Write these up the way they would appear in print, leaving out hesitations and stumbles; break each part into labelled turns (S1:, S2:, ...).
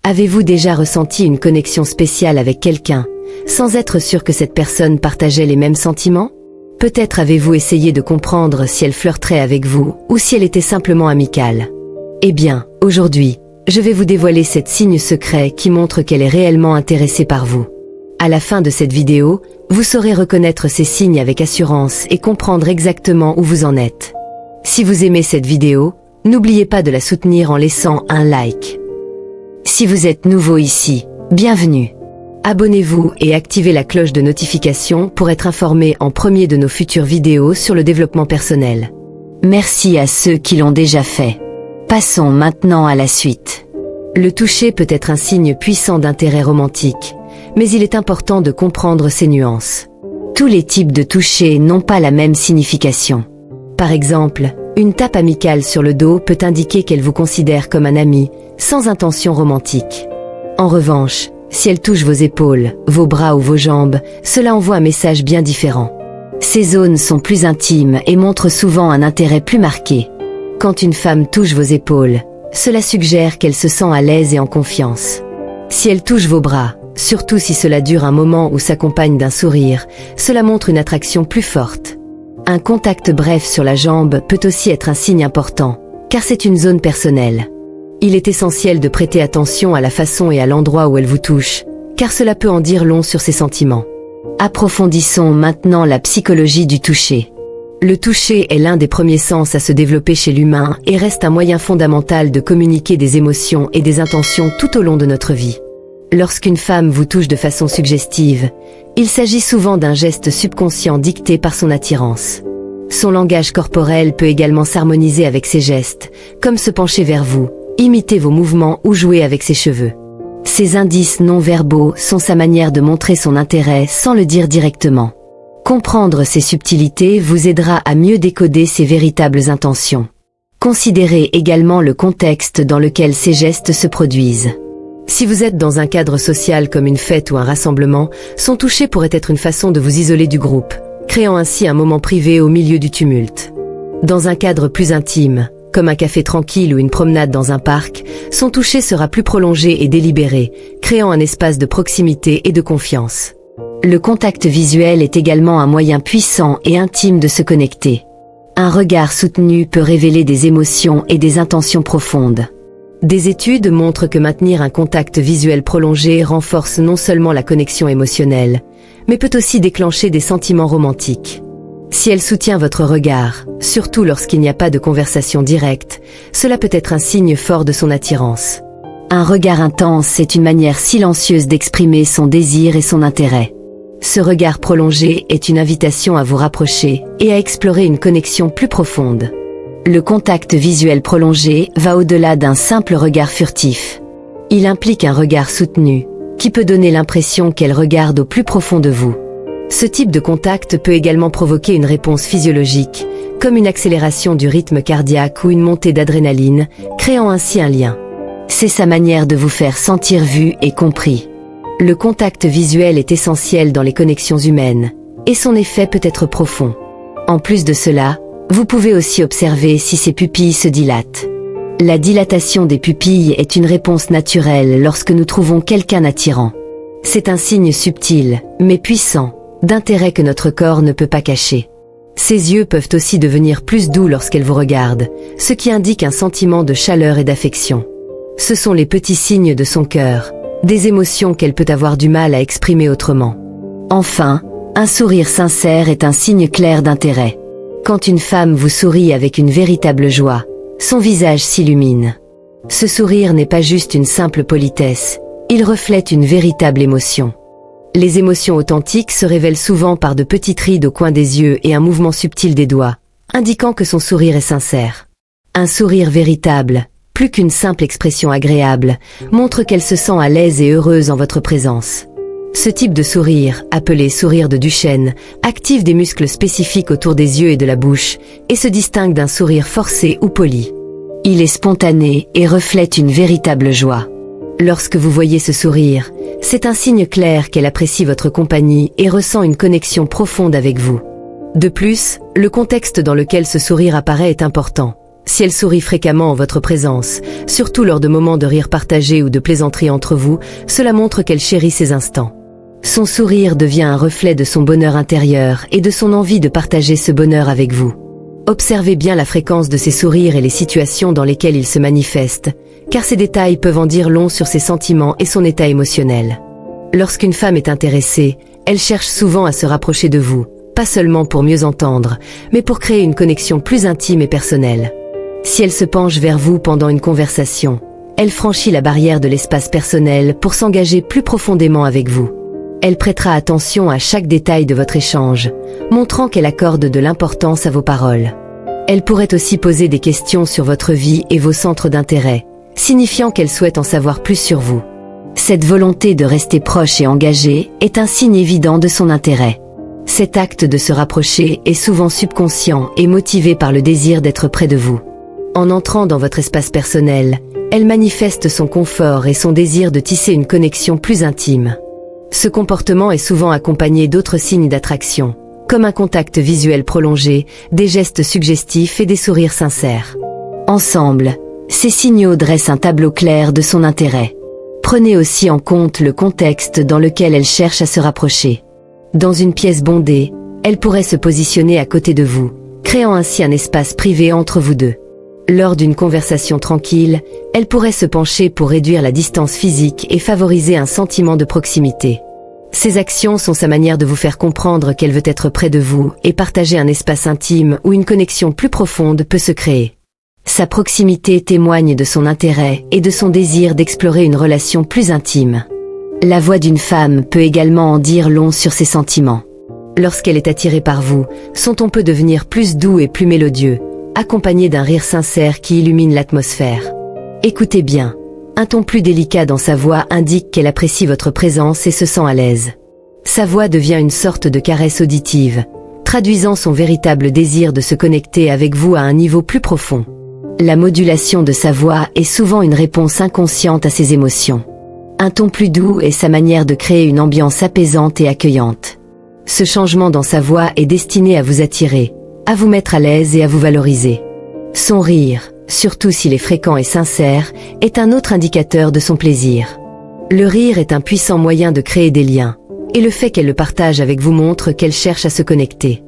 S1: Avez-vous déjà ressenti une connexion spéciale avec quelqu'un, sans être sûr que cette personne partageait les mêmes sentiments? Peut-être avez-vous essayé de comprendre si elle flirterait avec vous, ou si elle était simplement amicale. Eh bien, aujourd'hui, je vais vous dévoiler 7 signes secrets qui montrent qu'elle est réellement intéressée par vous. À la fin de cette vidéo, vous saurez reconnaître ces signes avec assurance et comprendre exactement où vous en êtes. Si vous aimez cette vidéo, n'oubliez pas de la soutenir en laissant un like. Si vous êtes nouveau ici, bienvenue. Abonnez-vous et activez la cloche de notification pour être informé en premier de nos futures vidéos sur le développement personnel. Merci à ceux qui l'ont déjà fait. Passons maintenant à la suite. Le toucher peut être un signe puissant d'intérêt romantique, mais il est important de comprendre ses nuances. Tous les types de toucher n'ont pas la même signification. Par exemple, une tape amicale sur le dos peut indiquer qu'elle vous considère comme un ami, sans intention romantique. En revanche, si elle touche vos épaules, vos bras ou vos jambes, cela envoie un message bien différent. Ces zones sont plus intimes et montrent souvent un intérêt plus marqué. Quand une femme touche vos épaules, cela suggère qu'elle se sent à l'aise et en confiance. Si elle touche vos bras, surtout si cela dure un moment ou s'accompagne d'un sourire, cela montre une attraction plus forte. Un contact bref sur la jambe peut aussi être un signe important, car c'est une zone personnelle. Il est essentiel de prêter attention à la façon et à l'endroit où elle vous touche, car cela peut en dire long sur ses sentiments. Approfondissons maintenant la psychologie du toucher. Le toucher est l'un des premiers sens à se développer chez l'humain et reste un moyen fondamental de communiquer des émotions et des intentions tout au long de notre vie. Lorsqu'une femme vous touche de façon suggestive, il s'agit souvent d'un geste subconscient dicté par son attirance. Son langage corporel peut également s'harmoniser avec ses gestes, comme se pencher vers vous, imiter vos mouvements ou jouer avec ses cheveux. Ces indices non-verbaux sont sa manière de montrer son intérêt sans le dire directement. Comprendre ces subtilités vous aidera à mieux décoder ses véritables intentions. Considérez également le contexte dans lequel ces gestes se produisent. Si vous êtes dans un cadre social comme une fête ou un rassemblement, son toucher pourrait être une façon de vous isoler du groupe, créant ainsi un moment privé au milieu du tumulte. Dans un cadre plus intime, comme un café tranquille ou une promenade dans un parc, son toucher sera plus prolongé et délibéré, créant un espace de proximité et de confiance. Le contact visuel est également un moyen puissant et intime de se connecter. Un regard soutenu peut révéler des émotions et des intentions profondes. Des études montrent que maintenir un contact visuel prolongé renforce non seulement la connexion émotionnelle, mais peut aussi déclencher des sentiments romantiques. Si elle soutient votre regard, surtout lorsqu'il n'y a pas de conversation directe, cela peut être un signe fort de son attirance. Un regard intense est une manière silencieuse d'exprimer son désir et son intérêt. Ce regard prolongé est une invitation à vous rapprocher et à explorer une connexion plus profonde. Le contact visuel prolongé va au-delà d'un simple regard furtif. Il implique un regard soutenu, qui peut donner l'impression qu'elle regarde au plus profond de vous. Ce type de contact peut également provoquer une réponse physiologique, comme une accélération du rythme cardiaque ou une montée d'adrénaline, créant ainsi un lien. C'est sa manière de vous faire sentir vu et compris. Le contact visuel est essentiel dans les connexions humaines, et son effet peut être profond. En plus de cela, vous pouvez aussi observer si ses pupilles se dilatent. La dilatation des pupilles est une réponse naturelle lorsque nous trouvons quelqu'un attirant. C'est un signe subtil, mais puissant, d'intérêt que notre corps ne peut pas cacher. Ses yeux peuvent aussi devenir plus doux lorsqu'elle vous regarde, ce qui indique un sentiment de chaleur et d'affection. Ce sont les petits signes de son cœur, des émotions qu'elle peut avoir du mal à exprimer autrement. Enfin, un sourire sincère est un signe clair d'intérêt. Quand une femme vous sourit avec une véritable joie, son visage s'illumine. Ce sourire n'est pas juste une simple politesse, il reflète une véritable émotion. Les émotions authentiques se révèlent souvent par de petites rides au coin des yeux et un mouvement subtil des doigts, indiquant que son sourire est sincère. Un sourire véritable, plus qu'une simple expression agréable, montre qu'elle se sent à l'aise et heureuse en votre présence. Ce type de sourire, appelé sourire de Duchenne, active des muscles spécifiques autour des yeux et de la bouche, et se distingue d'un sourire forcé ou poli. Il est spontané et reflète une véritable joie. Lorsque vous voyez ce sourire, c'est un signe clair qu'elle apprécie votre compagnie et ressent une connexion profonde avec vous. De plus, le contexte dans lequel ce sourire apparaît est important. Si elle sourit fréquemment en votre présence, surtout lors de moments de rire partagé ou de plaisanterie entre vous, cela montre qu'elle chérit ces instants. Son sourire devient un reflet de son bonheur intérieur et de son envie de partager ce bonheur avec vous. Observez bien la fréquence de ses sourires et les situations dans lesquelles il se manifeste, car ces détails peuvent en dire long sur ses sentiments et son état émotionnel. Lorsqu'une femme est intéressée, elle cherche souvent à se rapprocher de vous, pas seulement pour mieux entendre, mais pour créer une connexion plus intime et personnelle. Si elle se penche vers vous pendant une conversation, elle franchit la barrière de l'espace personnel pour s'engager plus profondément avec vous. Elle prêtera attention à chaque détail de votre échange, montrant qu'elle accorde de l'importance à vos paroles. Elle pourrait aussi poser des questions sur votre vie et vos centres d'intérêt, signifiant qu'elle souhaite en savoir plus sur vous. Cette volonté de rester proche et engagée est un signe évident de son intérêt. Cet acte de se rapprocher est souvent subconscient et motivé par le désir d'être près de vous. En entrant dans votre espace personnel, elle manifeste son confort et son désir de tisser une connexion plus intime. Ce comportement est souvent accompagné d'autres signes d'attraction, comme un contact visuel prolongé, des gestes suggestifs et des sourires sincères. Ensemble, ces signaux dressent un tableau clair de son intérêt. Prenez aussi en compte le contexte dans lequel elle cherche à se rapprocher. Dans une pièce bondée, elle pourrait se positionner à côté de vous, créant ainsi un espace privé entre vous deux. Lors d'une conversation tranquille, elle pourrait se pencher pour réduire la distance physique et favoriser un sentiment de proximité. Ces actions sont sa manière de vous faire comprendre qu'elle veut être près de vous et partager un espace intime où une connexion plus profonde peut se créer. Sa proximité témoigne de son intérêt et de son désir d'explorer une relation plus intime. La voix d'une femme peut également en dire long sur ses sentiments. Lorsqu'elle est attirée par vous, son ton peut devenir plus doux et plus mélodieux, accompagné d'un rire sincère qui illumine l'atmosphère. Écoutez bien, un ton plus délicat dans sa voix indique qu'elle apprécie votre présence et se sent à l'aise. Sa voix devient une sorte de caresse auditive, traduisant son véritable désir de se connecter avec vous à un niveau plus profond. La modulation de sa voix est souvent une réponse inconsciente à ses émotions. Un ton plus doux est sa manière de créer une ambiance apaisante et accueillante. Ce changement dans sa voix est destiné à vous attirer, à vous mettre à l'aise et à vous valoriser. Son rire, surtout s'il est fréquent et sincère, est un autre indicateur de son plaisir. Le rire est un puissant moyen de créer des liens, et le fait qu'elle le partage avec vous montre qu'elle cherche à se connecter.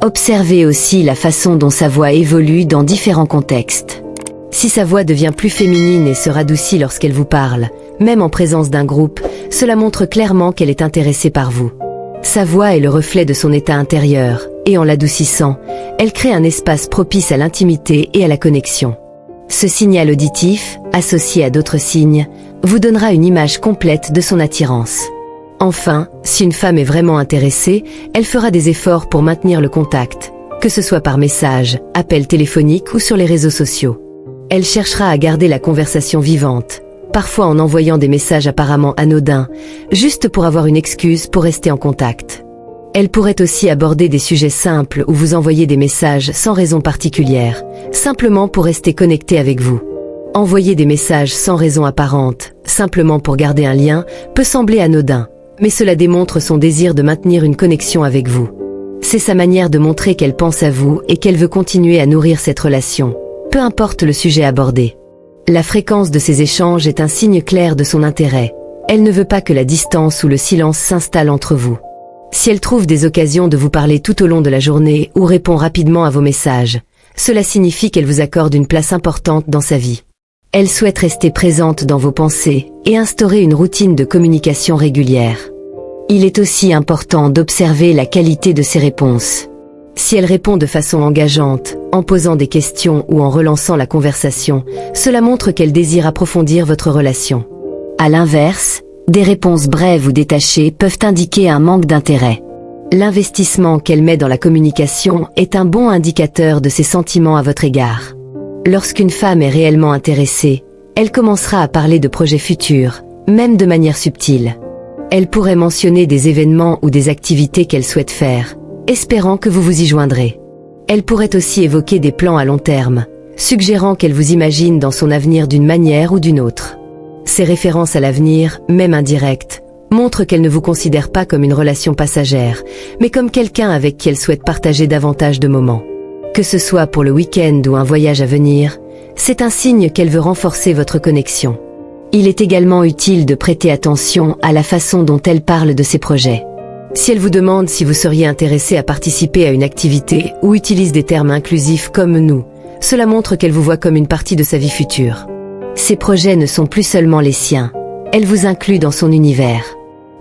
S1: Observez aussi la façon dont sa voix évolue dans différents contextes. Si sa voix devient plus féminine et se radoucit lorsqu'elle vous parle, même en présence d'un groupe, cela montre clairement qu'elle est intéressée par vous. Sa voix est le reflet de son état intérieur, et en l'adoucissant, elle crée un espace propice à l'intimité et à la connexion. Ce signal auditif, associé à d'autres signes, vous donnera une image complète de son attirance. Enfin, si une femme est vraiment intéressée, elle fera des efforts pour maintenir le contact, que ce soit par message, appel téléphonique ou sur les réseaux sociaux. Elle cherchera à garder la conversation vivante, parfois en envoyant des messages apparemment anodins, juste pour avoir une excuse pour rester en contact. Elle pourrait aussi aborder des sujets simples ou vous envoyer des messages sans raison particulière, simplement pour rester connecté avec vous. Envoyer des messages sans raison apparente, simplement pour garder un lien, peut sembler anodin, mais cela démontre son désir de maintenir une connexion avec vous. C'est sa manière de montrer qu'elle pense à vous et qu'elle veut continuer à nourrir cette relation, peu importe le sujet abordé. La fréquence de ces échanges est un signe clair de son intérêt. Elle ne veut pas que la distance ou le silence s'installe entre vous. Si elle trouve des occasions de vous parler tout au long de la journée ou répond rapidement à vos messages, cela signifie qu'elle vous accorde une place importante dans sa vie. Elle souhaite rester présente dans vos pensées et instaurer une routine de communication régulière. Il est aussi important d'observer la qualité de ses réponses. Si elle répond de façon engageante, en posant des questions ou en relançant la conversation, cela montre qu'elle désire approfondir votre relation. À l'inverse, des réponses brèves ou détachées peuvent indiquer un manque d'intérêt. L'investissement qu'elle met dans la communication est un bon indicateur de ses sentiments à votre égard. Lorsqu'une femme est réellement intéressée, elle commencera à parler de projets futurs, même de manière subtile. Elle pourrait mentionner des événements ou des activités qu'elle souhaite faire, espérant que vous vous y joindrez. Elle pourrait aussi évoquer des plans à long terme, suggérant qu'elle vous imagine dans son avenir d'une manière ou d'une autre. Ces références à l'avenir, même indirectes, montrent qu'elle ne vous considère pas comme une relation passagère, mais comme quelqu'un avec qui elle souhaite partager davantage de moments. Que ce soit pour le week-end ou un voyage à venir, c'est un signe qu'elle veut renforcer votre connexion. Il est également utile de prêter attention à la façon dont elle parle de ses projets. Si elle vous demande si vous seriez intéressé à participer à une activité ou utilise des termes inclusifs comme nous, cela montre qu'elle vous voit comme une partie de sa vie future. Ces projets ne sont plus seulement les siens, elle vous inclut dans son univers.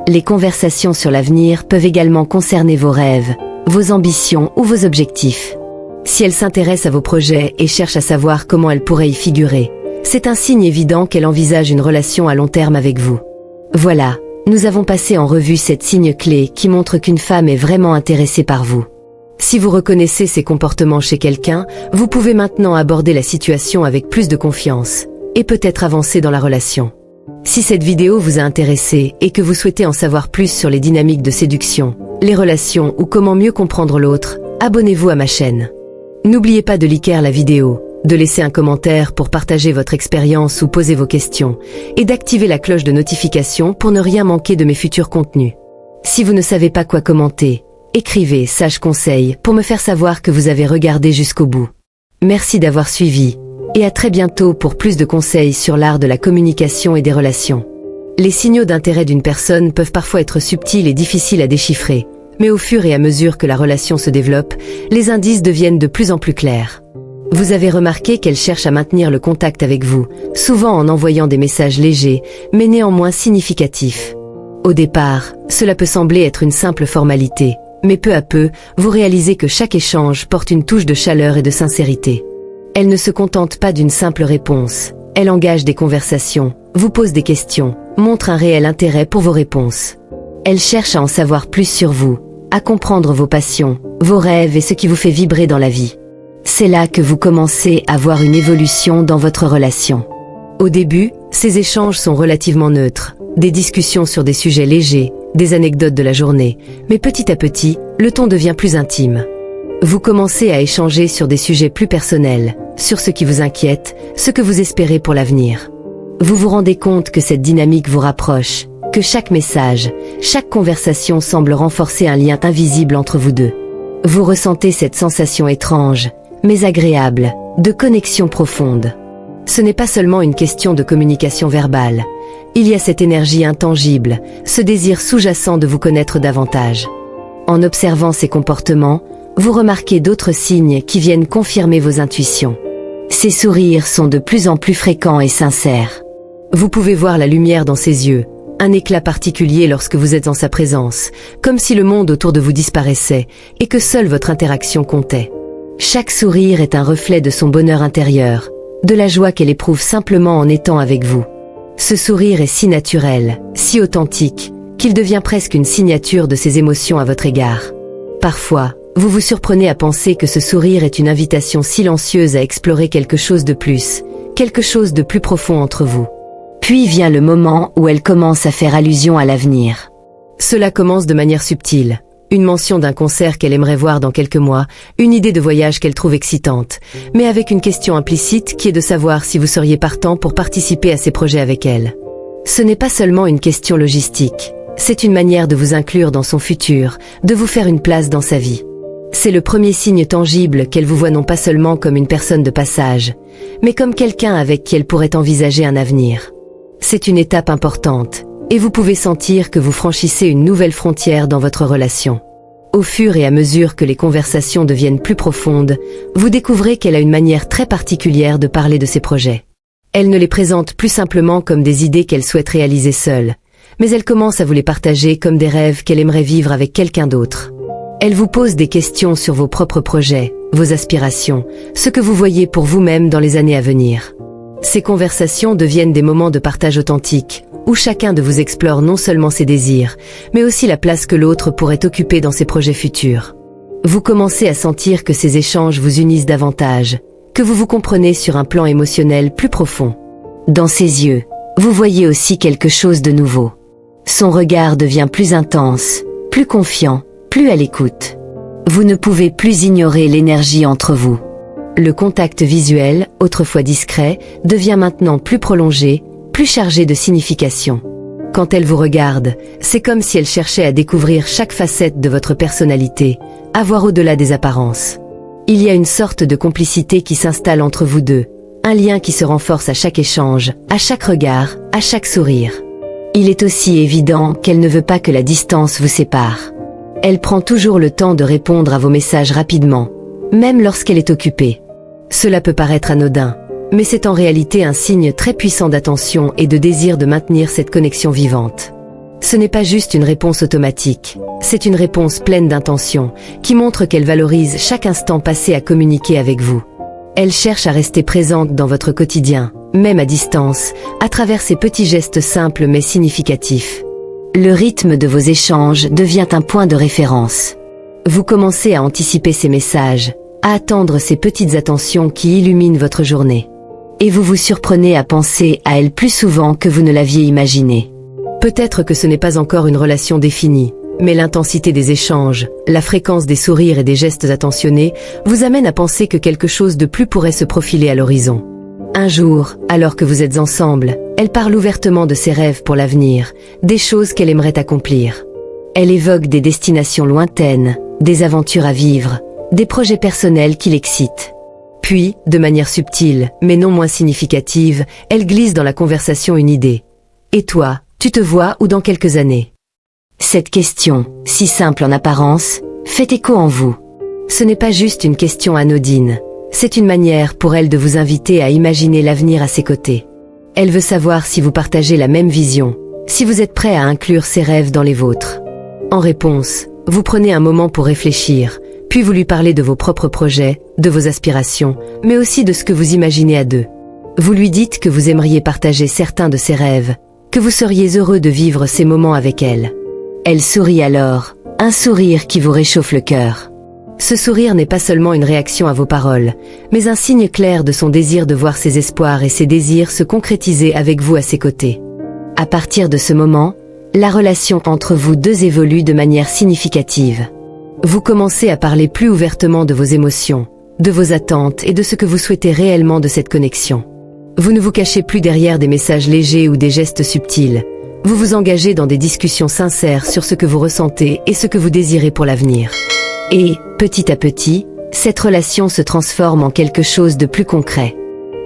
S1: Les conversations sur l'avenir peuvent également concerner vos rêves, vos ambitions ou vos objectifs. Si elle s'intéresse à vos projets et cherche à savoir comment elle pourrait y figurer, c'est un signe évident qu'elle envisage une relation à long terme avec vous. Voilà, nous avons passé en revue cette signe clé qui montre qu'une femme est vraiment intéressée par vous. Si vous reconnaissez ces comportements chez quelqu'un, vous pouvez maintenant aborder la situation avec plus de confiance et peut-être avancer dans la relation. Si cette vidéo vous a intéressé et que vous souhaitez en savoir plus sur les dynamiques de séduction, les relations ou comment mieux comprendre l'autre, abonnez-vous à ma chaîne. N'oubliez pas de liker la vidéo, de laisser un commentaire pour partager votre expérience ou poser vos questions, et d'activer la cloche de notification pour ne rien manquer de mes futurs contenus. Si vous ne savez pas quoi commenter, écrivez sage conseil pour me faire savoir que vous avez regardé jusqu'au bout. Merci d'avoir suivi, et à très bientôt pour plus de conseils sur l'art de la communication et des relations. Les signaux d'intérêt d'une personne peuvent parfois être subtils et difficiles à déchiffrer, mais au fur et à mesure que la relation se développe, les indices deviennent de plus en plus clairs. Vous avez remarqué qu'elle cherche à maintenir le contact avec vous, souvent en envoyant des messages légers, mais néanmoins significatifs. Au départ, cela peut sembler être une simple formalité, mais peu à peu, vous réalisez que chaque échange porte une touche de chaleur et de sincérité. Elle ne se contente pas d'une simple réponse, elle engage des conversations, vous pose des questions, montre un réel intérêt pour vos réponses. Elle cherche à en savoir plus sur vous, à comprendre vos passions, vos rêves et ce qui vous fait vibrer dans la vie. C'est là que vous commencez à voir une évolution dans votre relation. Au début, ces échanges sont relativement neutres, des discussions sur des sujets légers, des anecdotes de la journée, mais petit à petit, le ton devient plus intime. Vous commencez à échanger sur des sujets plus personnels, sur ce qui vous inquiète, ce que vous espérez pour l'avenir. Vous vous rendez compte que cette dynamique vous rapproche, que chaque message, chaque conversation semble renforcer un lien invisible entre vous deux. Vous ressentez cette sensation étrange, mais agréable, de connexion profonde. Ce n'est pas seulement une question de communication verbale. Il y a cette énergie intangible, ce désir sous-jacent de vous connaître davantage. En observant ces comportements, vous remarquez d'autres signes qui viennent confirmer vos intuitions. Ces sourires sont de plus en plus fréquents et sincères. Vous pouvez voir la lumière dans ses yeux, un éclat particulier lorsque vous êtes en sa présence, comme si le monde autour de vous disparaissait et que seule votre interaction comptait. Chaque sourire est un reflet de son bonheur intérieur, de la joie qu'elle éprouve simplement en étant avec vous. Ce sourire est si naturel, si authentique, qu'il devient presque une signature de ses émotions à votre égard. Parfois, vous vous surprenez à penser que ce sourire est une invitation silencieuse à explorer quelque chose de plus, quelque chose de plus profond entre vous. Puis vient le moment où elle commence à faire allusion à l'avenir. Cela commence de manière subtile. Une mention d'un concert qu'elle aimerait voir dans quelques mois, une idée de voyage qu'elle trouve excitante, mais avec une question implicite qui est de savoir si vous seriez partant pour participer à ces projets avec elle. Ce n'est pas seulement une question logistique, c'est une manière de vous inclure dans son futur, de vous faire une place dans sa vie. C'est le premier signe tangible qu'elle vous voit non pas seulement comme une personne de passage, mais comme quelqu'un avec qui elle pourrait envisager un avenir. C'est une étape importante, et vous pouvez sentir que vous franchissez une nouvelle frontière dans votre relation. Au fur et à mesure que les conversations deviennent plus profondes, vous découvrez qu'elle a une manière très particulière de parler de ses projets. Elle ne les présente plus simplement comme des idées qu'elle souhaite réaliser seule, mais elle commence à vous les partager comme des rêves qu'elle aimerait vivre avec quelqu'un d'autre. Elle vous pose des questions sur vos propres projets, vos aspirations, ce que vous voyez pour vous-même dans les années à venir. Ces conversations deviennent des moments de partage authentique, où chacun de vous explore non seulement ses désirs, mais aussi la place que l'autre pourrait occuper dans ses projets futurs. Vous commencez à sentir que ces échanges vous unissent davantage, que vous vous comprenez sur un plan émotionnel plus profond. Dans ses yeux, vous voyez aussi quelque chose de nouveau. Son regard devient plus intense, plus confiant, plus à l'écoute. Vous ne pouvez plus ignorer l'énergie entre vous. Le contact visuel, autrefois discret, devient maintenant plus prolongé, plus chargé de signification. Quand elle vous regarde, c'est comme si elle cherchait à découvrir chaque facette de votre personnalité, à voir au-delà des apparences. Il y a une sorte de complicité qui s'installe entre vous deux, un lien qui se renforce à chaque échange, à chaque regard, à chaque sourire. Il est aussi évident qu'elle ne veut pas que la distance vous sépare. Elle prend toujours le temps de répondre à vos messages rapidement, même lorsqu'elle est occupée. Cela peut paraître anodin, mais c'est en réalité un signe très puissant d'attention et de désir de maintenir cette connexion vivante. Ce n'est pas juste une réponse automatique, c'est une réponse pleine d'intention, qui montre qu'elle valorise chaque instant passé à communiquer avec vous. Elle cherche à rester présente dans votre quotidien, même à distance, à travers ces petits gestes simples mais significatifs. Le rythme de vos échanges devient un point de référence. Vous commencez à anticiper ces messages, à attendre ces petites attentions qui illuminent votre journée. Et vous vous surprenez à penser à elle plus souvent que vous ne l'aviez imaginé. Peut-être que ce n'est pas encore une relation définie, mais l'intensité des échanges, la fréquence des sourires et des gestes attentionnés vous amène à penser que quelque chose de plus pourrait se profiler à l'horizon. Un jour, alors que vous êtes ensemble, elle parle ouvertement de ses rêves pour l'avenir, des choses qu'elle aimerait accomplir. Elle évoque des destinations lointaines, des aventures à vivre, des projets personnels qui l'excitent. Puis, de manière subtile, mais non moins significative, elle glisse dans la conversation une idée. « Et toi, tu te vois où dans quelques années ?» Cette question, si simple en apparence, fait écho en vous. Ce n'est pas juste une question anodine, c'est une manière pour elle de vous inviter à imaginer l'avenir à ses côtés. Elle veut savoir si vous partagez la même vision, si vous êtes prêt à inclure ses rêves dans les vôtres. En réponse, vous prenez un moment pour réfléchir, puis vous lui parlez de vos propres projets, de vos aspirations, mais aussi de ce que vous imaginez à deux. Vous lui dites que vous aimeriez partager certains de ses rêves, que vous seriez heureux de vivre ces moments avec elle. Elle sourit alors, un sourire qui vous réchauffe le cœur. Ce sourire n'est pas seulement une réaction à vos paroles, mais un signe clair de son désir de voir ses espoirs et ses désirs se concrétiser avec vous à ses côtés. À partir de ce moment, la relation entre vous deux évolue de manière significative. Vous commencez à parler plus ouvertement de vos émotions, de vos attentes et de ce que vous souhaitez réellement de cette connexion. Vous ne vous cachez plus derrière des messages légers ou des gestes subtils. Vous vous engagez dans des discussions sincères sur ce que vous ressentez et ce que vous désirez pour l'avenir. Et, petit à petit, cette relation se transforme en quelque chose de plus concret.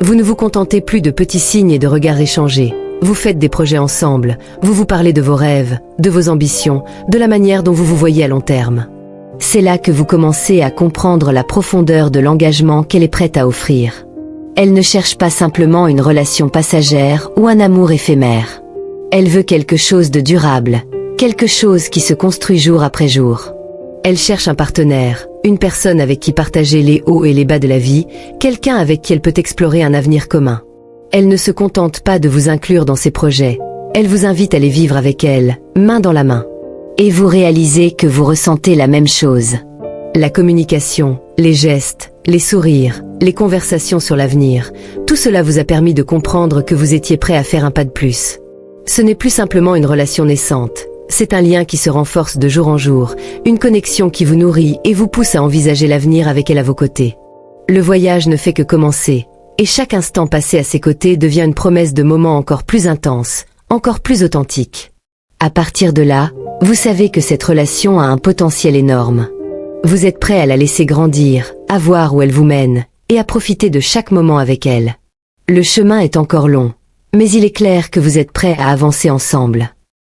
S1: Vous ne vous contentez plus de petits signes et de regards échangés. Vous faites des projets ensemble, vous vous parlez de vos rêves, de vos ambitions, de la manière dont vous vous voyez à long terme. C'est là que vous commencez à comprendre la profondeur de l'engagement qu'elle est prête à offrir. Elle ne cherche pas simplement une relation passagère ou un amour éphémère. Elle veut quelque chose de durable, quelque chose qui se construit jour après jour. Elle cherche un partenaire, une personne avec qui partager les hauts et les bas de la vie, quelqu'un avec qui elle peut explorer un avenir commun. Elle ne se contente pas de vous inclure dans ses projets, elle vous invite à les vivre avec elle, main dans la main. Et vous réalisez que vous ressentez la même chose. La communication, les gestes, les sourires, les conversations sur l'avenir, tout cela vous a permis de comprendre que vous étiez prêt à faire un pas de plus. Ce n'est plus simplement une relation naissante, c'est un lien qui se renforce de jour en jour, une connexion qui vous nourrit et vous pousse à envisager l'avenir avec elle à vos côtés. Le voyage ne fait que commencer, et chaque instant passé à ses côtés devient une promesse de moments encore plus intenses, encore plus authentiques. À partir de là, vous savez que cette relation a un potentiel énorme. Vous êtes prêt à la laisser grandir, à voir où elle vous mène, et à profiter de chaque moment avec elle. Le chemin est encore long, mais il est clair que vous êtes prêts à avancer ensemble.